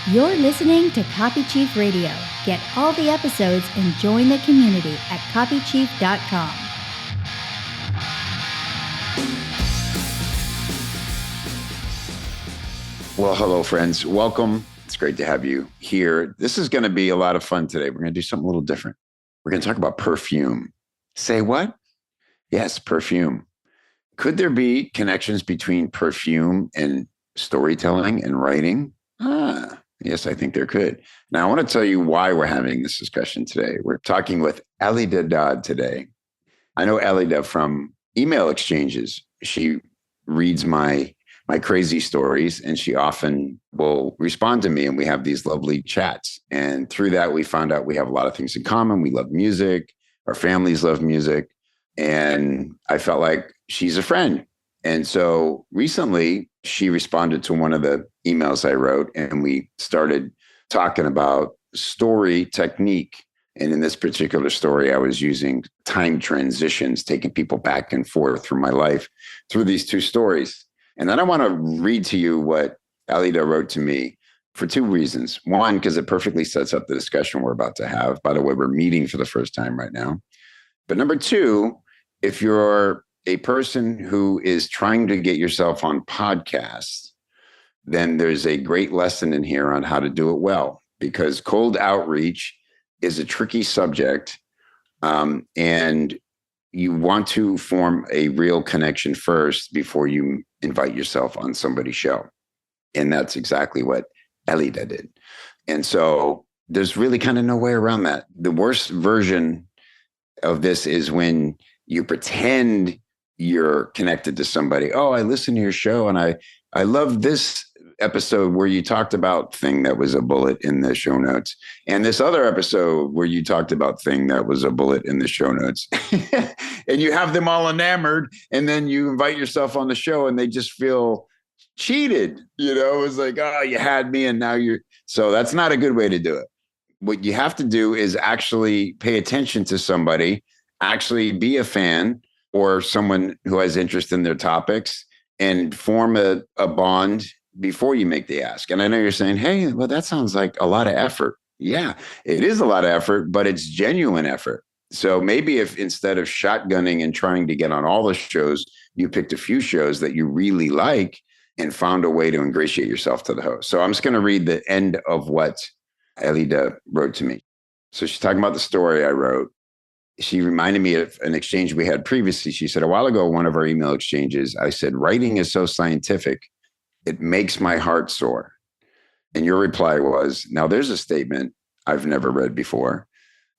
You're listening to Copy Chief Radio. Get all the episodes and join the community at copychief.com. Well, hello, friends. Welcome. It's great to have you here. This is going to be a lot of fun today. We're going to do something a little different. We're going to talk about perfume. Say what? Yes, perfume. Could there be connections between perfume and storytelling and writing? Yes, I think there could. Now, I want to tell you why we're having this discussion today. We're talking with Helida Dodd today. I know Helida from email exchanges. She reads my crazy stories, and she often will respond to me, and we have these lovely chats. And through that, we found out we have a lot of things in common. We love music. Our families love music. And I felt like she's a friend. And so recently, she responded to one of the emails I wrote, and we started talking about story technique. And in this particular story, I was using time transitions, taking people back and forth through my life through these two stories. And then I want to read to you what Helida wrote to me for two reasons. One, because it perfectly sets up the discussion we're about to have. By the way, we're meeting for the first time right now. But number two, if you're a person who is trying to get yourself on podcasts, then there's a great lesson in here on how to do it well, because cold outreach is a tricky subject. And you want to form a real connection first before you invite yourself on somebody's show. And that's exactly what Helida did. And so there's really kind of no way around that. The worst version of this is when you pretend you're connected to somebody. Oh, I listened to your show and I love this episode where you talked about thing that was a bullet in the show notes. And this other episode where you talked about thing that was a bullet in the show notes. And you have them all enamored, and then you invite yourself on the show and they just feel cheated. You know, it's like, oh, you had me and now you're. So that's not a good way to do it. What you have to do is actually pay attention to somebody, actually be a fan or someone who has interest in their topics, and form a bond before you make the ask. And I know you're saying, hey, well, that sounds like a lot of effort. Yeah, it is a lot of effort, but it's genuine effort. So maybe if instead of shotgunning and trying to get on all the shows, you picked a few shows that you really like and found a way to ingratiate yourself to the host. So I'm just going to read the end of what Helida wrote to me. So she's talking about the story I wrote. She reminded me of an exchange we had previously. She said, a while ago, one of our email exchanges, I said, writing is so scientific, it makes my heart sore. And your reply was, now there's a statement I've never read before.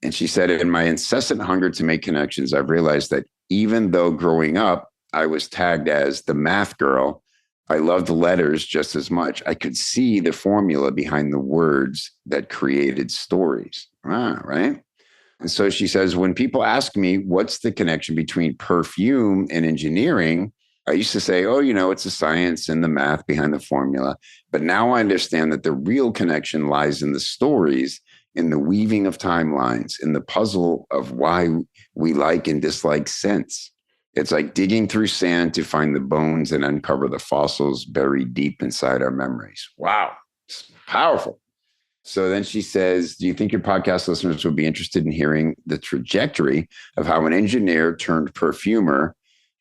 And she said, in my incessant hunger to make connections, I've realized that even though growing up, I was tagged as the math girl, I loved letters just as much. I could see the formula behind the words that created stories. Right? And so she says, when people ask me, what's the connection between perfume and engineering? I used to say, oh, it's the science and the math behind the formula. But now I understand that the real connection lies in the stories, in the weaving of timelines, in the puzzle of why we like and dislike scents. It's like digging through sand to find the bones and uncover the fossils buried deep inside our memories. Wow, it's powerful. So then she says, do you think your podcast listeners would be interested in hearing the trajectory of how an engineer-turned-perfumer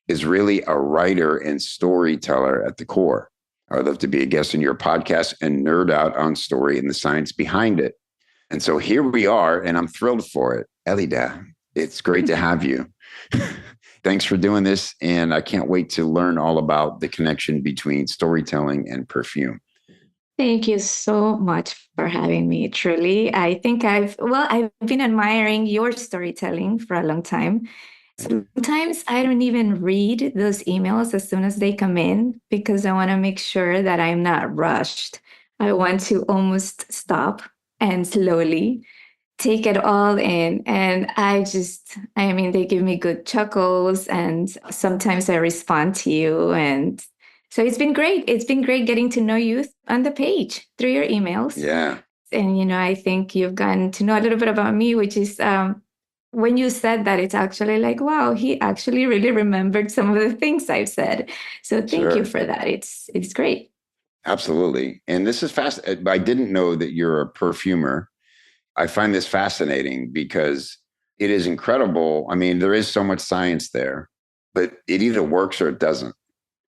is really a writer and storyteller at the core? I'd love to be a guest in your podcast and nerd out on story and the science behind it. And so here we are, and I'm thrilled for it. Helida, it's great to have you. Thanks for doing this, and I can't wait to learn all about the connection between storytelling and perfume. Thank you so much for having me. Truly, I think I've been admiring your storytelling for a long time. Sometimes I don't even read those emails as soon as they come in because I want to make sure that I'm not rushed. I want to almost stop and slowly take it all in. And they give me good chuckles, and sometimes I respond to you. And so it's been great. It's been great getting to know you on the page through your emails. Yeah. And, I think you've gotten to know a little bit about me, which is when you said that, it's actually like, wow, he actually really remembered some of the things I've said. So thank you for that. It's great. Absolutely. And this is fast. I didn't know that you're a perfumer. I find this fascinating because it is incredible. I mean, there is so much science there, but it either works or it doesn't.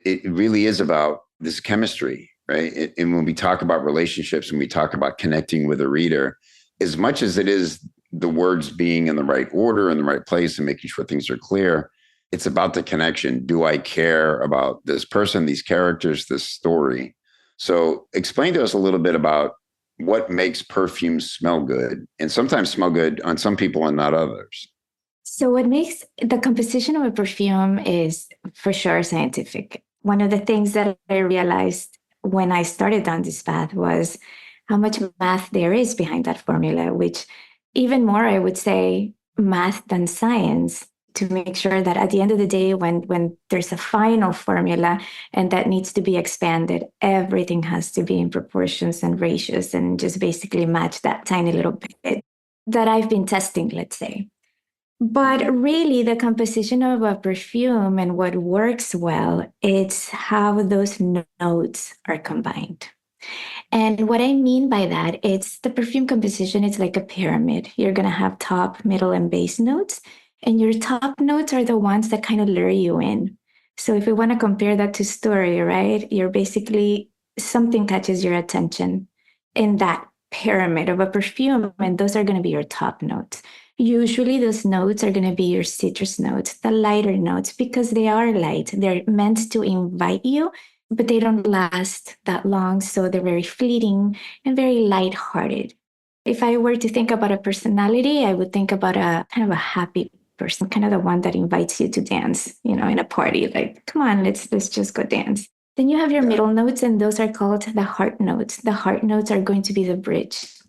It really is about this chemistry, right? And when we talk about relationships and we talk about connecting with a reader, as much as it is the words being in the right order, in the right place, and making sure things are clear, it's about the connection. Do I care about this person, these characters, this story? So explain to us a little bit about what makes perfumes smell good, and sometimes smell good on some people and not others. So, what makes the composition of a perfume is for sure scientific. One of the things that I realized when I started down this path was how much math there is behind that formula, which even more, I would say, math than science, to make sure that at the end of the day, when there's a final formula and that needs to be expanded, everything has to be in proportions and ratios and just basically match that tiny little bit that I've been testing, let's say. But really, the composition of a perfume and what works well, it's how those notes are combined. And what I mean by that, it's the perfume composition, it's like a pyramid. You're going to have top, middle, and base notes. And your top notes are the ones that kind of lure you in. So if we want to compare that to story, right? You're basically something catches your attention in that pyramid of a perfume, and those are going to be your top notes. Usually, those notes are going to be your citrus notes, the lighter notes, because they are light. They're meant to invite you, but they don't last that long. So they're very fleeting and very lighthearted. If I were to think about a personality, I would think about a kind of a happy person, kind of the one that invites you to dance, in a party. Like, come on, let's just go dance. Then you have your Yeah. middle notes, and those are called the heart notes. The heart notes are going to be the bridge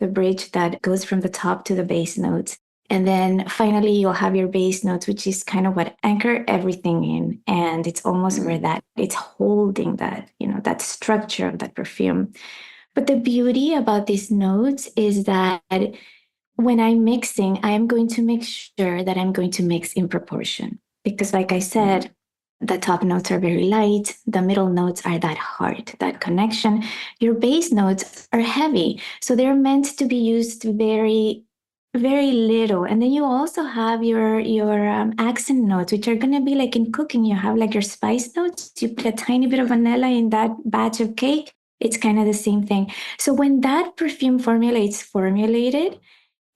that goes from the top to the base notes. And then finally, you'll have your base notes, which is kind of what anchor everything in. And it's almost where that it's holding that, that structure of that perfume. But the beauty about these notes is that when I'm mixing, I am going to make sure that I'm going to mix in proportion. Because, like I said, the top notes are very light, the middle notes are that heart, that connection. Your base notes are heavy. So they're meant to be used very very little. And then you also have your accent notes, which are going to be like in cooking. You have like your spice notes. You put a tiny bit of vanilla in that batch of cake. It's kind of the same thing. So when that perfume formula is formulated,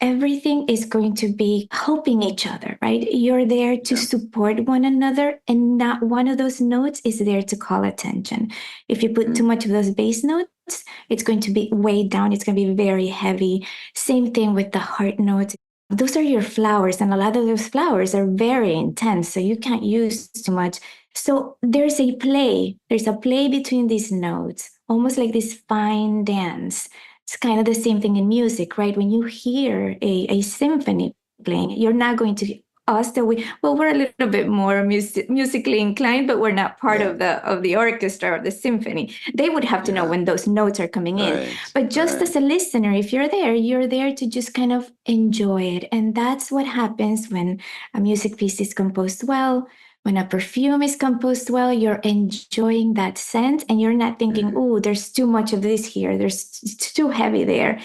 everything is going to be helping each other, right? You're there to support one another, and not one of those notes is there to call attention. If you put too much of those base notes, it's going to be weighed down. It's going to be very heavy. Same thing with the heart notes. Those are your flowers, and a lot of those flowers are very intense, so you can't use too much. So there's a play. There's a play between these notes, almost like this fine dance. It's kind of the same thing in music, right? When you hear a symphony playing, you're not going to us that we're a little bit more musically inclined, but we're not part Yeah. of the orchestra or the symphony. They would have to know Yeah. when those notes are coming in. Right. But just Right. as a listener, if you're there to just kind of enjoy it. And that's what happens when a music piece is composed well. When a perfume is composed well, you're enjoying that scent and you're not thinking, oh, there's too much of this here. It's too heavy there.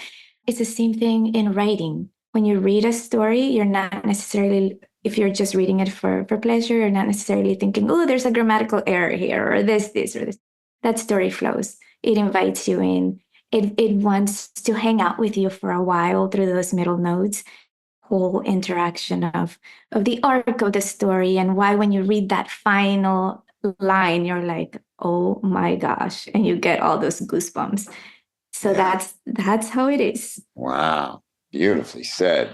It's the same thing in writing. When you read a story, you're not necessarily, if you're just reading it for pleasure, you're not necessarily thinking, oh, there's a grammatical error here, or this, or this. That story flows. It invites you in. It wants to hang out with you for a while through those middle notes. Whole interaction of the arc of the story, and why when you read that final line you're like, oh my gosh, and you get all those goosebumps. So Yeah. that's how it is. Wow. Beautifully said.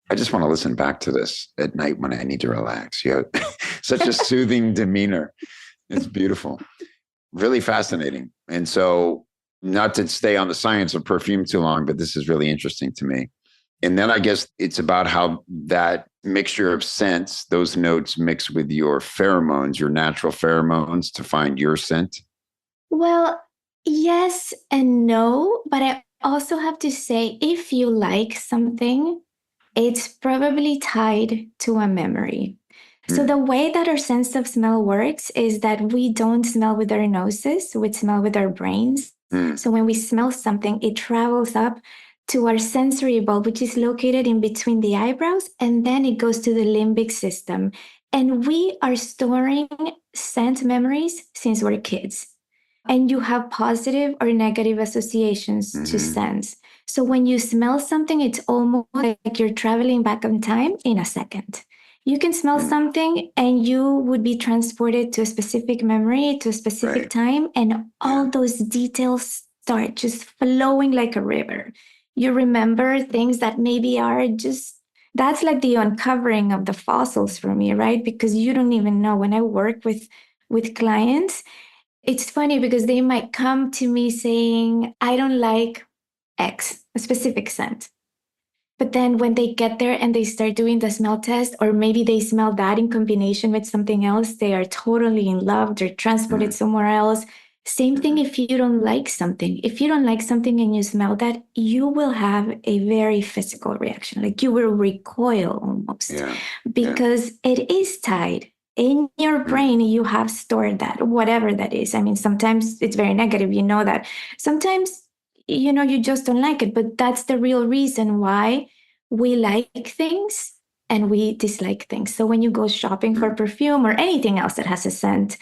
I just want to listen back to this at night when I need to relax. You have such a soothing demeanor. It's beautiful. Really fascinating. And so, not to stay on the science of perfume too long, but this is really interesting to me. And then I guess it's about how that mixture of scents, those notes mix with your pheromones, your natural pheromones to find your scent. Well, yes and no, but I also have to say, if you like something, it's probably tied to a memory. So the way that our sense of smell works is that we don't smell with our noses, we smell with our brains. Mm. So when we smell something, it travels up to our sensory bulb, which is located in between the eyebrows, and then it goes to the limbic system. And we are storing scent memories since we're kids. And you have positive or negative associations to Mm-hmm. scents. So when you smell something, it's almost like you're traveling back in time in a second. You can smell something and you would be transported to a specific memory, to a specific Right. time, and all those details start just flowing like a river. You remember things that maybe are just, that's like the uncovering of the fossils for me, right? Because you don't even know. When I work with clients, it's funny because they might come to me saying, I don't like X, a specific scent. But then when they get there and they start doing the smell test, or maybe they smell that in combination with something else, they are totally in love. They're transported somewhere else. Same thing if you don't like something. If you don't like something and you smell that, you will have a very physical reaction. Like you will recoil almost because it is tied. In your brain, you have stored that, whatever that is. I mean, sometimes it's very negative, you know that. Sometimes, you just don't like it, but that's the real reason why we like things and we dislike things. So when you go shopping for perfume or anything else that has a scent,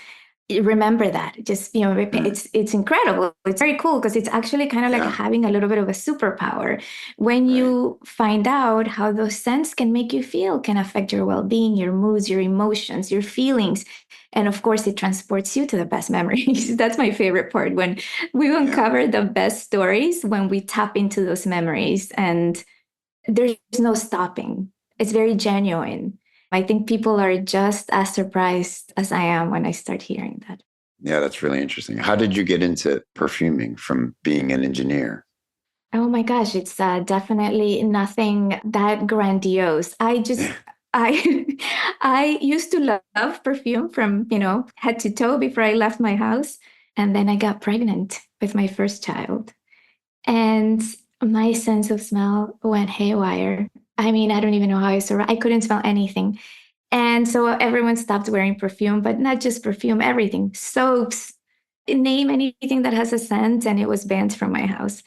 remember that. Just, it's incredible. It's very cool because it's actually kind of like having a little bit of a superpower. When you find out how those scents can make you feel, can affect your well-being, your moods, your emotions, your feelings. And of course, it transports you to the best memories. That's my favorite part, when we uncover the best stories, when we tap into those memories and there's no stopping. It's very genuine. I think people are just as surprised as I am when I start hearing that. Yeah, that's really interesting. How did you get into perfuming from being an engineer? Oh my gosh, it's definitely nothing that grandiose. I I used to love perfume from, head to toe before I left my house. And then I got pregnant with my first child. And my sense of smell went haywire. I mean, I don't even know how I survived. I couldn't smell anything. And so everyone stopped wearing perfume, but not just perfume, everything, soaps, name anything that has a scent, and it was banned from my house.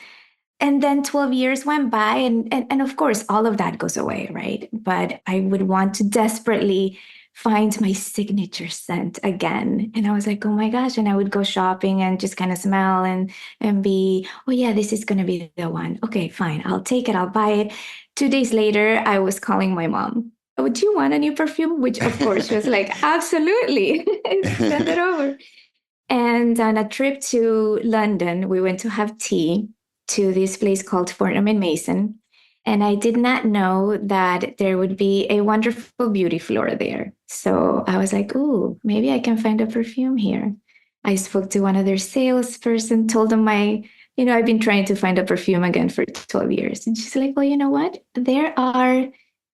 And then 12 years went by, and of course, all of that goes away, right? But I would want to desperately find my signature scent again. And I was like, oh my gosh. And I would go shopping and just kind of smell and be, oh yeah, this is going to be the one. Okay, fine. I'll take it. I'll buy it. 2 days later, I was calling my mom. Oh, do you want a new perfume? Which of course she was like, absolutely. Send it over. And on a trip to London, we went to have tea to this place called Fortnum and Mason. And I did not know that there would be a wonderful beauty floor there. So I was like, ooh, maybe I can find a perfume here. I spoke to one of their salesperson, told them I've been trying to find a perfume again for 12 years. And she's like, well, you know what? There are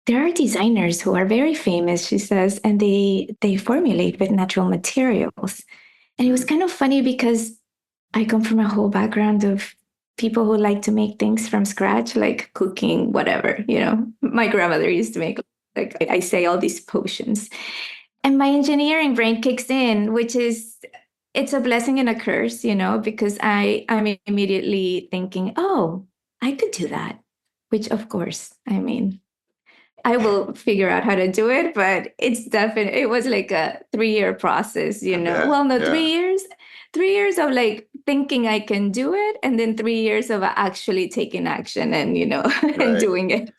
designers who are very famous, she says, and they formulate with natural materials. And it was kind of funny because I come from a whole background of people who like to make things from scratch, like cooking, whatever. My grandmother used to make, like I say, all these potions. And my engineering brain kicks in, which is, it's a blessing and a curse, because I'm immediately thinking, oh, I could do that. Which, of course, I will figure out how to do it, but it was like a 3-year process, Well, no, 3 years, 3 years of like thinking I can do it. And then 3 years of actually taking action and, and doing it.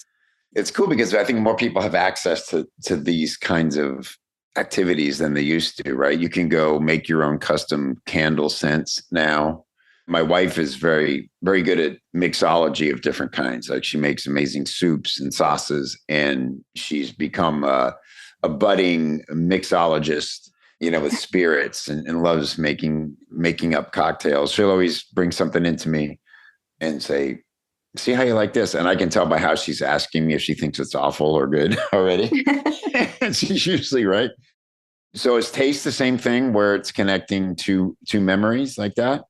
It's cool because I think more people have access to these kinds of activities than they used to, right? You can go make your own custom candle scents now. My wife is very, very good at mixology of different kinds. Like she makes amazing soups and sauces, and she's become a budding mixologist, with spirits and loves making up cocktails. She'll always bring something into me and say, see how you like this. And I can tell by how she's asking me if she thinks it's awful or good already. And she's usually right. So is taste the same thing where it's connecting to memories like that?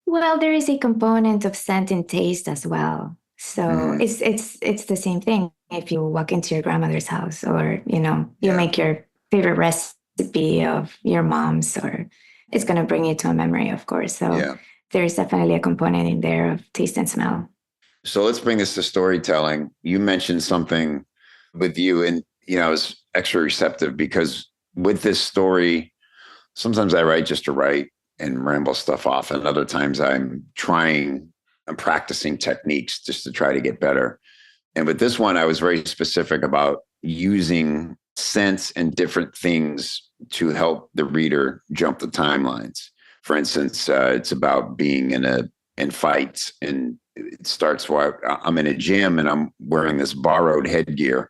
Well, there is a component of scent and taste as well. So it's the same thing. If you walk into your grandmother's house, or you make your favorite recipe of your mom's, or it's going to bring you to a memory, of course. So there's definitely a component in there of taste and smell. So let's bring this to storytelling. You mentioned something with you, and I was extra receptive because with this story, sometimes I write just to write and ramble stuff off, and other times I'm practicing techniques just to try to get better. And with this one, I was very specific about using scents and different things to help the reader jump the timelines. For instance, it's about being in fights, and it starts while I'm in a gym and I'm wearing this borrowed headgear,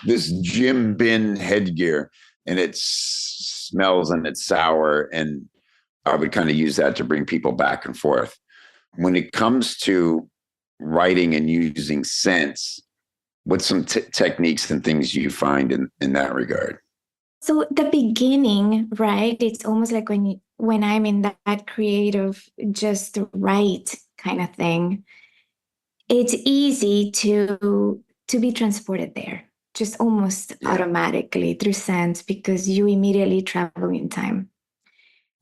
this gym bin headgear, and it smells and it's sour. And I would kind of use that to bring people back and forth. When it comes to writing and using scents, what's some techniques and things you find in that regard? So the beginning, right? It's almost like when I'm in that creative, just right kind of thing, it's easy to be transported there, just almost automatically through sense because you immediately travel in time.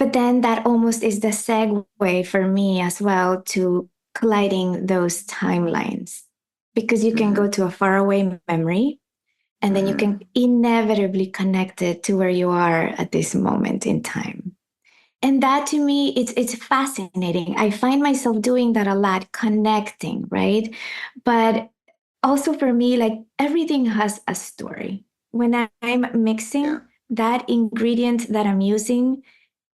But then that almost is the segue for me as well to colliding those timelines because you can go to a faraway memory and then you can inevitably connect it to where you are at this moment in time. And that to me, it's fascinating. I find myself doing that a lot, connecting, right? But also for me, like everything has a story. When I'm mixing, that ingredient that I'm using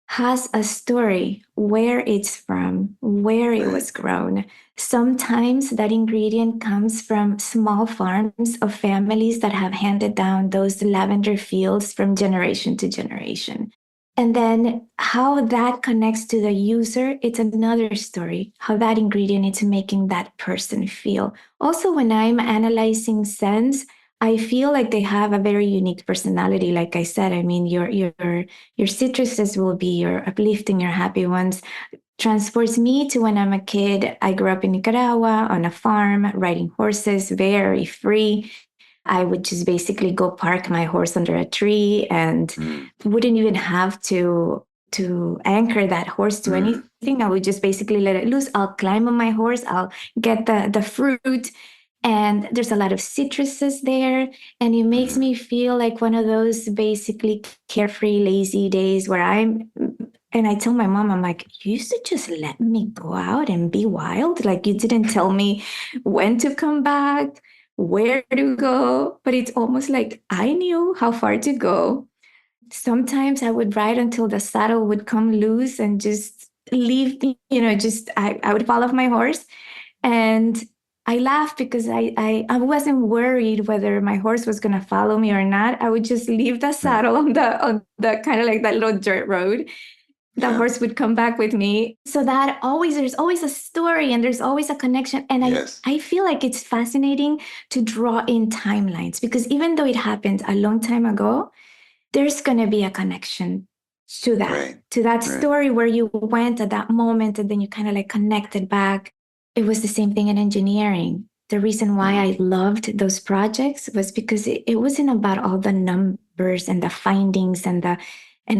has a story, where it's from, where it was grown. Sometimes that ingredient comes from small farms of families that have handed down those lavender fields from generation to generation. And then how that connects to the user, it's another story, how that ingredient is making that person feel. Also, when I'm analyzing scents, I feel like they have a very unique personality. Like I said, I mean, your citruses will be your uplifting, your happy ones. Transports me to when I'm a kid. I grew up in Nicaragua on a farm, riding horses, very free. I would just basically go park my horse under a tree and wouldn't even have to anchor that horse to anything. I would just basically let it loose. I'll climb on my horse. I'll get the fruit. And there's a lot of citruses there. And it makes me feel like one of those basically carefree, lazy days where and I tell my mom, I'm like, you used to just let me go out and be wild. Like you didn't tell me when to come back, where to go. But it's almost like I knew how far to go. Sometimes I would ride until the saddle would come loose and just leave, I would fall off my horse. And I laughed because I wasn't worried whether my horse was going to follow me or not. I would just leave the saddle on the kind of like that little dirt road. The horse would come back with me. So there's always a story and there's always a connection. And I feel like it's fascinating to draw in timelines because even though it happened a long time ago, there's going to be a connection to that story where you went at that moment and then you kind of like connected back. It was the same thing in engineering. The reason why I loved those projects was because it wasn't about all the numbers and the findings and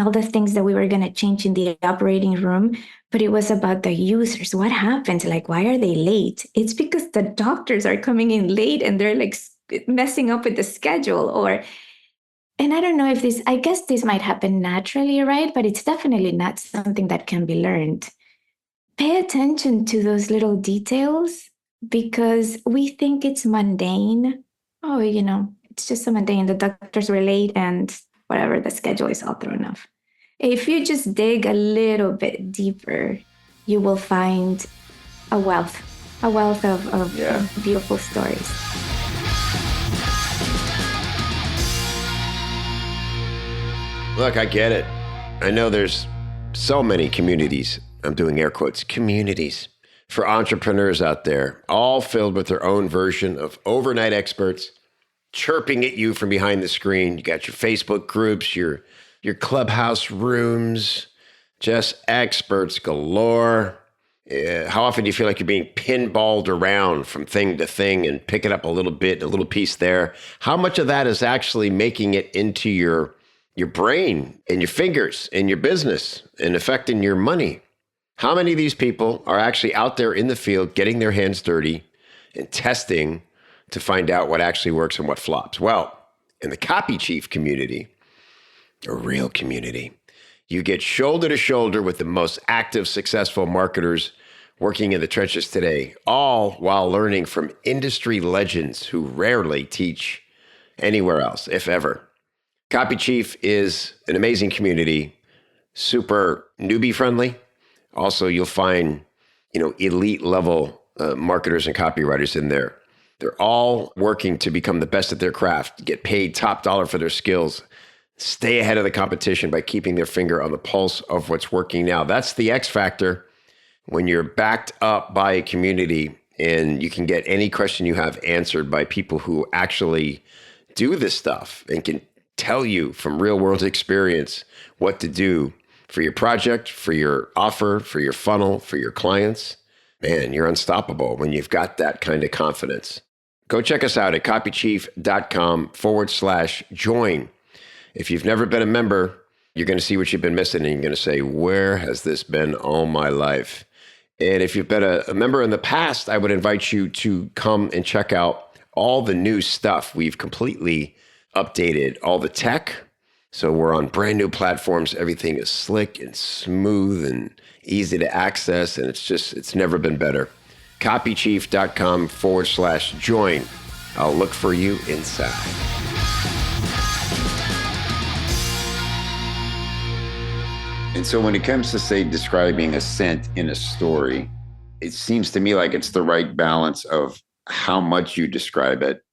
all the things that we were going to change in the operating room, but it was about the users. What happened? Like, why are they late? It's because the doctors are coming in late and they're like messing up with the schedule and I don't know if I guess this might happen naturally, right? But it's definitely not something that can be learned. Pay attention to those little details because we think it's mundane. Oh, it's just so mundane. The doctors were late and whatever, the schedule is all thrown off. If you just dig a little bit deeper, you will find a wealth of beautiful stories. Look, I get it. I know there's so many communities, I'm doing air quotes, communities for entrepreneurs out there, all filled with their own version of overnight experts chirping at you from behind the screen. You got your Facebook groups, your clubhouse rooms, just experts galore. How often do you feel like you're being pinballed around from thing to thing and picking up a little bit, a little piece there? How much of that is actually making it into your brain and your fingers and your business and affecting your money? How many of these people are actually out there in the field getting their hands dirty and testing to find out what actually works and what flops? Well, in the Copy Chief community, a real community, you get shoulder to shoulder with the most active, successful marketers working in the trenches today, all while learning from industry legends who rarely teach anywhere else, if ever. Copy Chief is an amazing community, super newbie friendly. Also, you'll find, elite level marketers and copywriters in there. They're all working to become the best at their craft, get paid top dollar for their skills, stay ahead of the competition by keeping their finger on the pulse of what's working now. That's the X factor when you're backed up by a community and you can get any question you have answered by people who actually do this stuff and can tell you from real world experience what to do for your project, for your offer, for your funnel, for your clients. Man, you're unstoppable when you've got that kind of confidence. Go check us out at copychief.com/join. If you've never been a member, you're going to see what you've been missing and you're going to say, where has this been all my life? And if you've been a member in the past, I would invite you to come and check out all the new stuff. We've completely updated all the tech. So we're on brand new platforms. Everything is slick and smooth and easy to access. And it's never been better. Copychief.com/join. I'll look for you inside. And so when it comes to, say, describing a scent in a story, it seems to me like it's the right balance of how much you describe it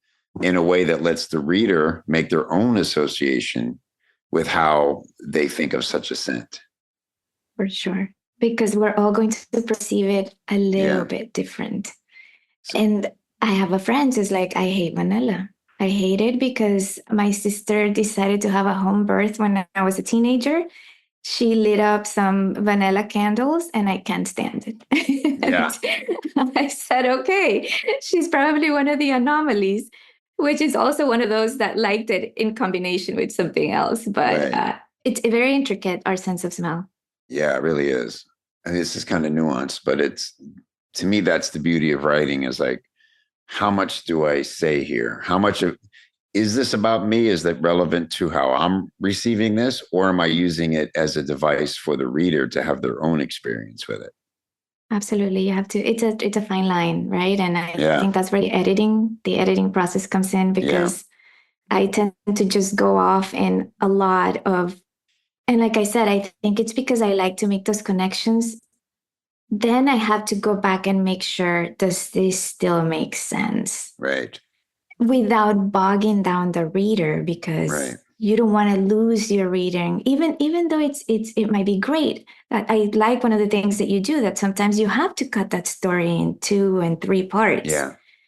in a way that lets the reader make their own association with how they think of such a scent. For sure. Because we're all going to perceive it a little bit different. And I have a friend who's like, I hate vanilla. I hate it because my sister decided to have a home birth when I was a teenager. She lit up some vanilla candles and I can't stand it. Yeah. I said, okay, she's probably one of the anomalies, which is also one of those that liked it in combination with something else. But it's very intricate, our sense of smell. Yeah, it really is. And this is kind of nuanced, but to me, that's the beauty of writing is like, how much do I say here? How much is this about me? Is that relevant to how I'm receiving this? Or am I using it as a device for the reader to have their own experience with it? Absolutely. You have to, it's a fine line, right? And I think that's where the editing process comes in, because I tend to just go off in a lot of, and like I said, I think it's because I like to make those connections. Then I have to go back and make sure, does this still make sense? Right. Without bogging down the reader, because you don't want to lose your reading, even though it might be great. I like one of the things that you do, that sometimes you have to cut that story in 2 and 3 parts,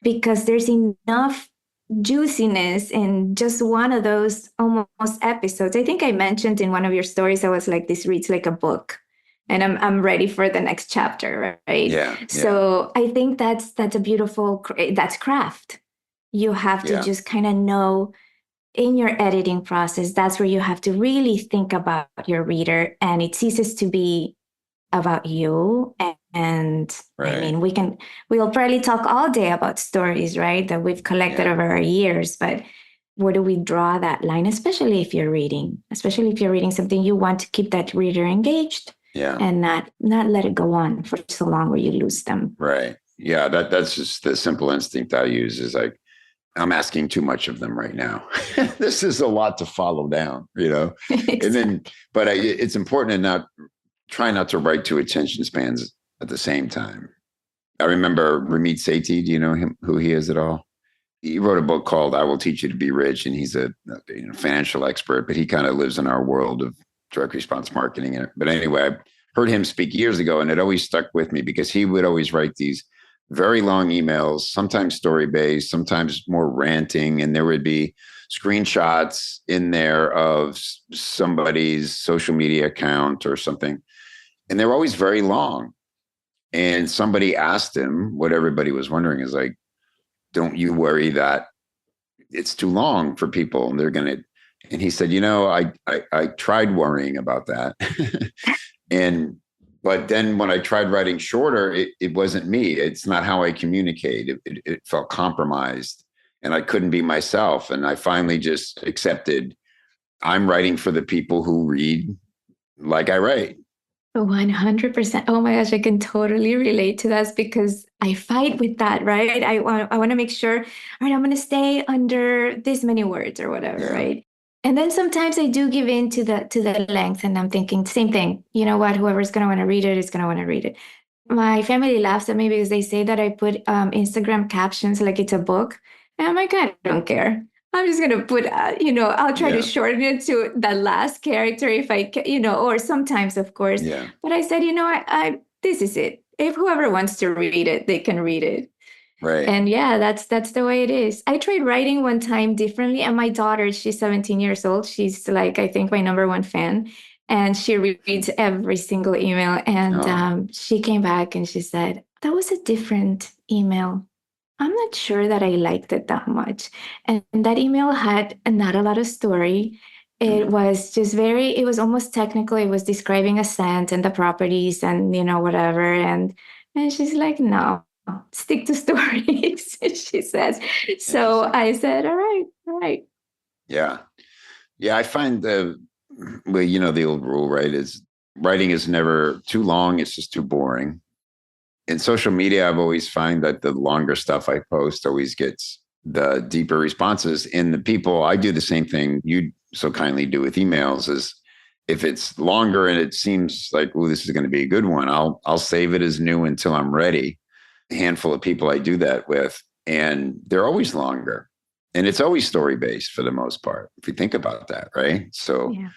because there's enough juiciness in just one of those almost episodes. I think I mentioned in one of your stories, I was like, this reads like a book, and I'm ready for the next chapter, right? So I think that's a beautiful, that's craft. You have to just kind of know in your editing process, that's where you have to really think about your reader, and it ceases to be about you. And I mean, we'll probably talk all day about stories, right, that we've collected over our years, but where do we draw that line, especially if you're reading something you want to keep that reader engaged and not let it go on for so long where you lose them. Right. Yeah. That's just the simple instinct I use, is like, I'm asking too much of them right now. This is a lot to follow down, Exactly. And then, but it's important to try not to write to attention spans at the same time. I remember Ramit Sethi. Do you know him, who he is at all? He wrote a book called I Will Teach You to Be Rich, and he's a financial expert, but he kind of lives in our world of direct response marketing. But anyway, I heard him speak years ago, and it always stuck with me because he would always write these very long emails, sometimes story-based, sometimes more ranting, and there would be screenshots in there of somebody's social media account or something, and they were always very long. And somebody asked him, what everybody was wondering is like, don't you worry that it's too long for people and they're going to, and he said, I tried worrying about that. And But then when I tried writing shorter, it wasn't me. It's not how I communicate. It felt compromised and I couldn't be myself. And I finally just accepted I'm writing for the people who read like I write. 100%. Oh my gosh, I can totally relate to that because I fight with that, right? I want to make sure, all right, I'm going to stay under this many words or whatever, Yeah. right? And then sometimes I do give in to the length and I'm thinking same thing. You know what? Whoever's going to want to read it is going to want to read it. My family laughs at me because they say that I put Instagram captions like it's a book. And I'm like, I don't care. I'm just going to put, I'll try to Yeah. shorten it to the last character if I can, or sometimes, of course. Yeah. But I said, this is it. If whoever wants to read it, they can read it. Right. And yeah, that's the way it is. I tried writing one time differently, and my daughter, she's 17 years old. She's like, I think, my number one fan, and she reads every single email. And Oh, she came back and she said, "That was a different email. I'm not sure that I liked it that much." And that email had not a lot of story. It was just it was almost technical. It was describing a scent and the properties and, whatever. And she's like, no, stick to stories, she says. So interesting. I said, all right, all right. Yeah. Yeah. I find the old rule, right, is writing is never too long. It's just too boring. In social media, I've always find that the longer stuff I post always gets the deeper responses. And the people, I do the same thing you so kindly do with emails is if it's longer and it seems like, oh, this is going to be a good one, I'll save it as new until I'm ready. A handful of people I do that with, and they're always longer. And it's always story based for the most part, if you think about that, right? So Yeah.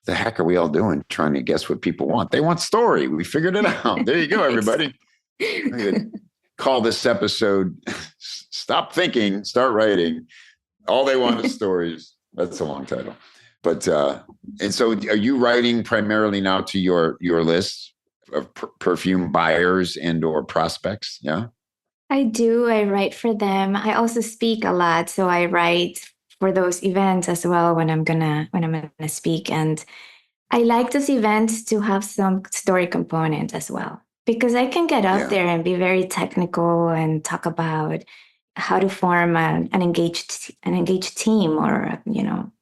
the heck are we all doing trying to guess what people want? They want story. We figured it out. There you go, everybody. I'm going to call this episode Stop Thinking, Start Writing. All they want is stories. That's a long title. But and so are you writing primarily now to your list of perfume buyers and or prospects? Yeah. I do. I write for them. I also speak a lot, so I write for those events as well when I'm gonna speak. And I like those events to have some story component as well because I can get up Yeah. there and be very technical and talk about how to form an engaged team, or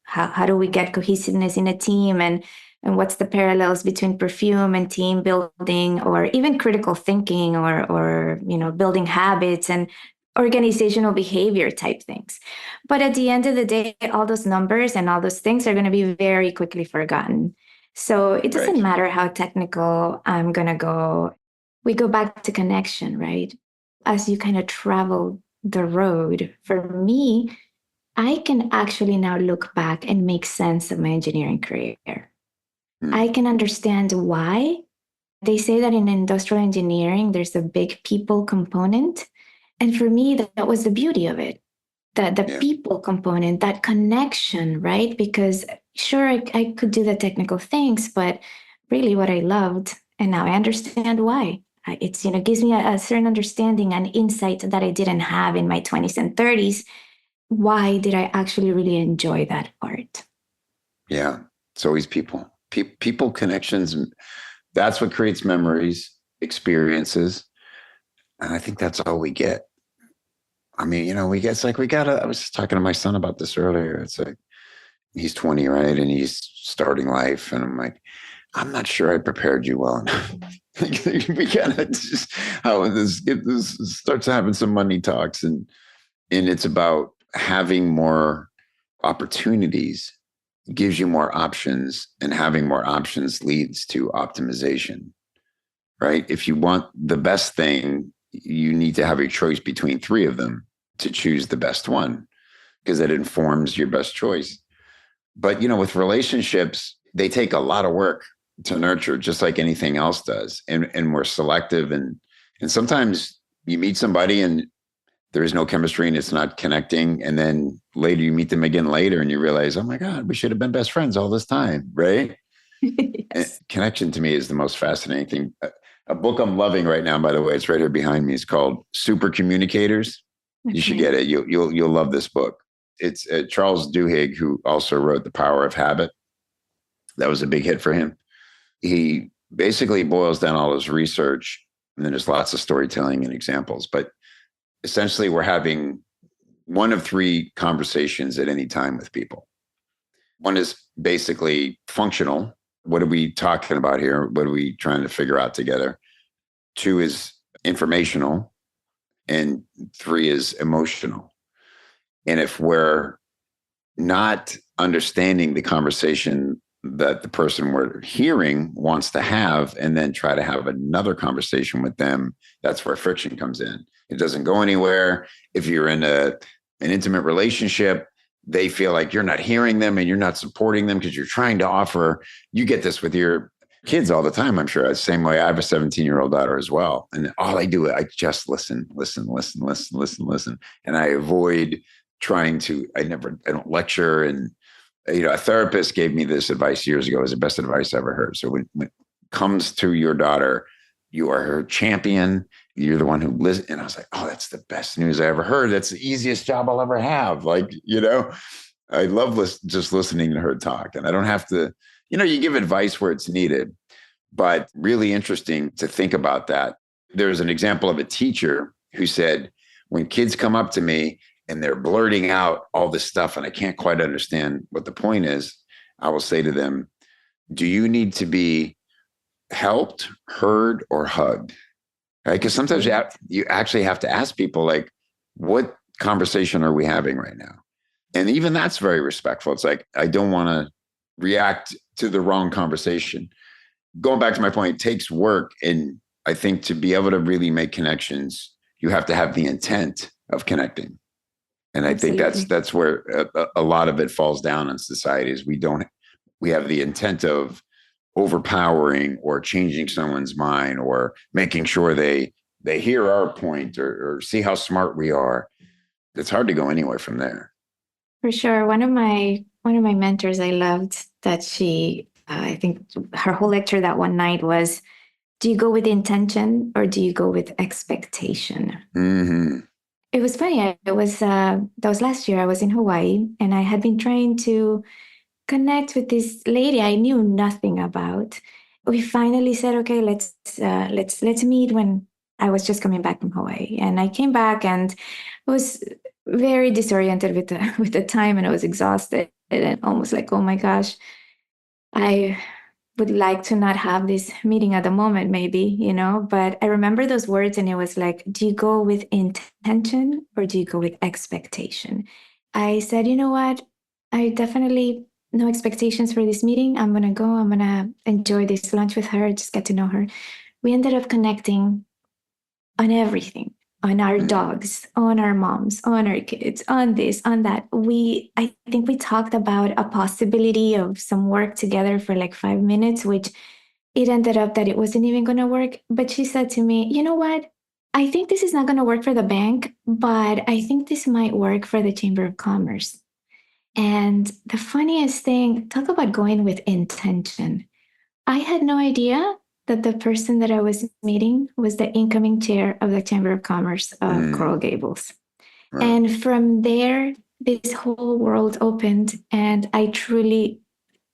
how do we get cohesiveness in a team, and what's the parallels between perfume and team building, or even critical thinking, or building habits and organizational behavior type things. But at the end of the day, all those numbers and all those things are going to be very quickly forgotten. So it doesn't Right. matter how technical I'm going to go. We go back to connection, right? As you kind of travel the road, for me, I can actually now look back and make sense of my engineering career. I can understand why. They say that in industrial engineering, there's a big people component. And for me, that was the beauty of it. The Yeah. people component, that connection, right? Because sure, I could do the technical things, but really what I loved, and now I understand why. It's, gives me a certain understanding and insight that I didn't have in my 20s and 30s. Why did I actually really enjoy that part? Yeah. It's always people. People connections. That's what creates memories, experiences. And I think that's all we get. I mean, I was just talking to my son about this earlier. It's like, he's 20, right? And he's starting life. And I'm like, I'm not sure I prepared you well enough. We gotta just this starts having some money talks, and it's about having more opportunities gives you more options, and having more options leads to optimization, right? If you want the best thing, you need to have a choice between three of them to choose the best one, because it informs your best choice. But with relationships, they take a lot of work to nurture, just like anything else does. And we're selective, and sometimes you meet somebody and there is no chemistry and it's not connecting. And then later you meet them again later and you realize, oh my God, we should have been best friends all this time, right? And Yes. connection to me is the most fascinating thing. A book I'm loving right now, by the way, it's right here behind me. It's called Super Communicators. You should Okay. get it. You'll love this book. It's Charles Duhigg, who also wrote The Power of Habit. That was a big hit for him. He basically boils down all this research, and then there's lots of storytelling and examples. But essentially, we're having one of three conversations at any time with people. One is basically functional. What are we talking about here? What are we trying to figure out together? Two is informational. And three is emotional. And if we're not understanding the conversation that the person we're hearing wants to have, and then try to have another conversation with them, that's where friction comes in. It doesn't go anywhere. If you're in an intimate relationship, they feel like you're not hearing them and you're not supporting them because you're trying to offer. You get this with your kids all the time, I'm sure. The same way, I have a 17-year-old daughter as well. And all I do, I just listen. And I avoid trying to, I don't lecture. And, a therapist gave me this advice years ago. It was the best advice I ever heard. So when it comes to your daughter, you are her champion. You're the one who listens. And I was like, oh, that's the best news I ever heard. That's the easiest job I'll ever have. Like, I love just listening to her talk. And I don't have to, you give advice where it's needed, but really interesting to think about that. There's an example of a teacher who said, when kids come up to me and they're blurting out all this stuff and I can't quite understand what the point is, I will say to them, do you need to be helped, heard, or hugged? Right? Because sometimes you actually have to ask people, like, what conversation are we having right now? And even that's very respectful. It's like, I don't want to react to the wrong conversation. Going back to my point, it takes work. And I think to be able to really make connections, you have to have the intent of connecting. And I think that's where a lot of it falls down in society is we have the intent of overpowering or changing someone's mind or making sure they hear our point or see how smart we are. It's hard to go anywhere from there. For sure. One of my mentors, I loved that I think her whole lecture that one night was, do you go with intention or do you go with expectation? Mm-hmm. It was funny. That was last year. I was in Hawaii and I had been trying to connect with this lady I knew nothing about. We finally said, okay, let's meet when I was just coming back from Hawaii. And I came back and was very disoriented with the time, and I was exhausted and almost like, oh my gosh, I would like to not have this meeting at the moment, maybe, but I remember those words and it was like, do you go with intention or do you go with expectation? I said, you know what? I definitely no expectations for this meeting. I'm going to go, I'm going to enjoy this lunch with her, just get to know her. We ended up connecting on everything, on our dogs, on our moms, on our kids, on this, on that. I think we talked about a possibility of some work together for like 5 minutes, which it ended up that it wasn't even going to work. But she said to me, you know what? I think this is not going to work for the bank, but I think this might work for the Chamber of Commerce. And the funniest thing, talk about going with intention. I had no idea that the person that I was meeting was the incoming chair of the Chamber of Commerce of Coral Gables. Right. And from there, this whole world opened and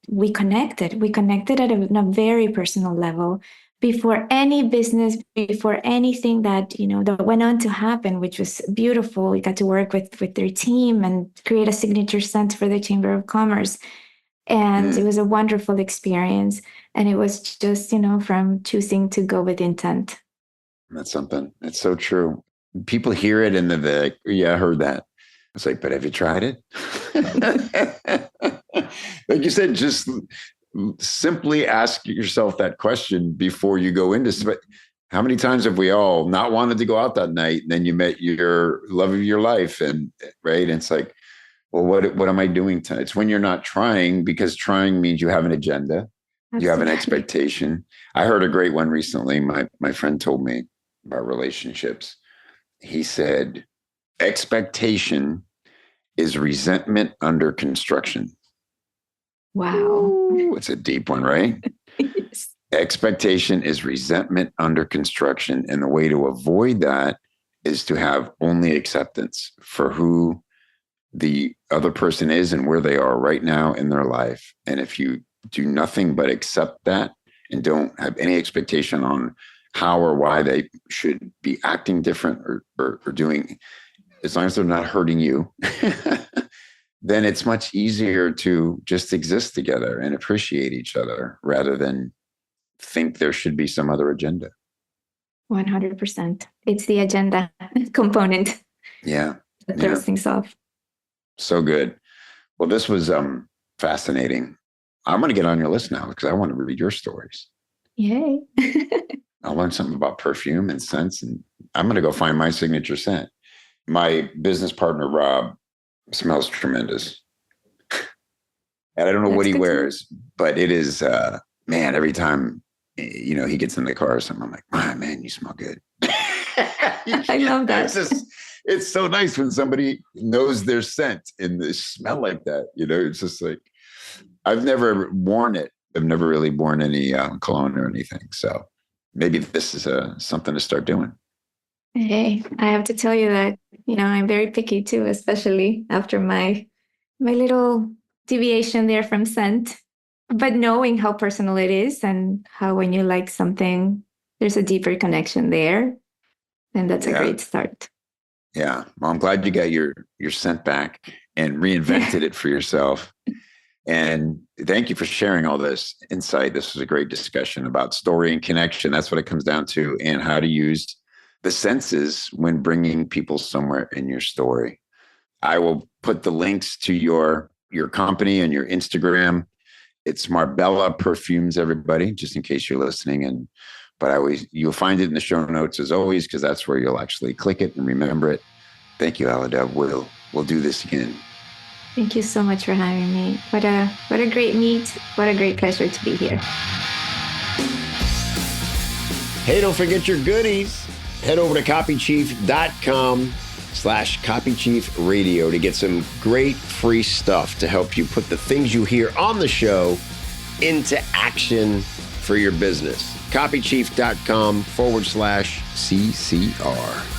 we connected. We connected at a very personal level before any business, before anything that, that went on to happen, which was beautiful. We got to work with their team and create a signature scent for the Chamber of Commerce. And it was a wonderful experience. And it was just, from choosing to go with intent. That's something. It's so true. People hear it and they're like, yeah, I heard that. It's like, but have you tried it? Like you said, just simply ask yourself that question before you go into. How many times have we all not wanted to go out that night? And then you met your love of your life, and right. And it's like, well, what am I doing tonight? It's when you're not trying, because trying means you have an agenda. Absolutely. You have an expectation. I heard a great one recently. My friend told me about relationships. He said, expectation is resentment under construction. Wow. Ooh, it's a deep one, right? Yes. Expectation is resentment under construction. And the way to avoid that is to have only acceptance for who the other person is and where they are right now in their life. And if you do nothing but accept that and don't have any expectation on how or why they should be acting different or doing, as long as they're not hurting you, then it's much easier to just exist together and appreciate each other rather than think there should be some other agenda. 100%. It's the agenda component Yeah. that throws things off. So good. Well, this was fascinating. I'm going to get on your list now because I want to read your stories. Yay. I'll learn something about perfume and scents, and I'm going to go find my signature scent. My business partner, Rob, smells tremendous. And I don't know what he wears, but it is, man, every time, he gets in the car or something, I'm like, man, you smell good. I love that. It's so nice when somebody knows their scent and they smell like that. It's just like, I've never worn it. I've never really worn any cologne or anything. So maybe this is something to start doing. Hey, I have to tell you that, I'm very picky too, especially after my little deviation there from scent. But knowing how personal it is and how when you like something, there's a deeper connection there. And that's a great start. Yeah. Well, I'm glad you got your scent back and reinvented it for yourself. And thank you for sharing all this insight. This was a great discussion about story and connection. That's what it comes down to, and how to use the senses when bringing people somewhere in your story. I will put the links to your company and your Instagram. It's Marbella Perfumes, everybody, just in case you're listening. But you'll find it in the show notes as always, because that's where you'll actually click it and remember it. Thank you, Helida. We'll do this again. Thank you so much for having me. What a great meet. What a great pleasure to be here. Hey, don't forget your goodies. Head over to copychief.com/copychiefradio to get some great free stuff to help you put the things you hear on the show into action for your business. copychief.com/CCR.